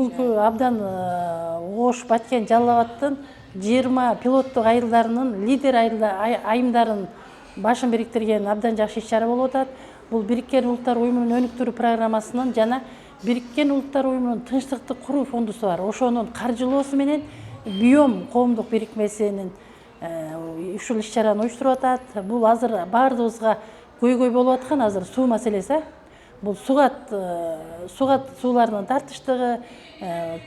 Бүгүнкү абдан Ош, Баткен, Жалал Абадтын 20 пилоттук айылдарынын лидер айымдарын башын бириктирген абдан жакшы иш-чара болуп атат. Бул Бириккен Улуттар Уюмунун өнүктүрүү программасынын жана Бириккен Улуттар Уюмунун тынчтыкты куруу фондусу бар. Ошонун каржылоосу менен Биом коомдук бирикмесинин ушул иш-чараны уюштуруп атат. Бул азыр баардыгыбызга көйгөй болуп аткан азыр суу маселеси. Бул сугат сууларынын тартыштыгы,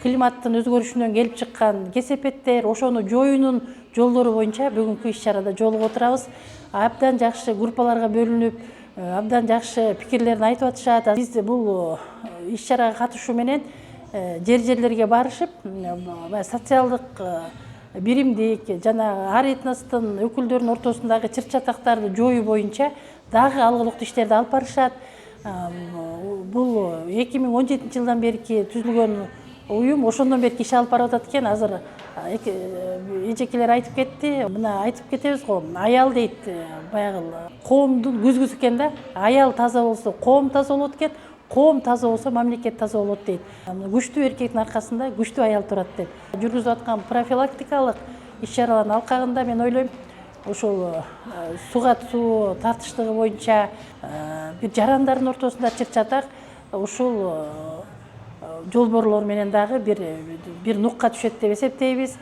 климаттын өзгөрүшүнөн келип чыккан кесепеттер, ошону жоюунун жолдору боюнча бүгүнкү иш-чарада жолугуп отурабыз. Абдан жакшы группаларга бөлүнүп, абдан жакшы пикирлерин айтып атышат. Биз бул иш-чарага катышуу менен жерлерге барышып, социалдык биримдик жана ар этностун өкүлдөрүнүн ортосундагы чыр-чатактарды жоюу боюнча дагы алгылыктуу иштерди алып барышат. Бул 2017 жылдан берки түзүлгөн уюм, ошондон берки иш алып барып атат экен. Азыр эжекелер айтып кетти. Мына айтып кетебиз го, аял дейт, баягы коомдун күзгүсү экен да. Аял таза болсо, коом таза болот экен, коом таза болсо, мамлекет таза болот дейт. Күчтүү эркектин аркасында күчтүү аял турат деп. Жүргүзүп аткан профилактикалык иш-чаралардын алкагында мен ойлойм, ошол сугат суу тартыштыгы боюнча бир жарандардын ортосунда чыр-чатак ушул жолборлор менен дагы бир нукка түшөт деп эсептейбиз.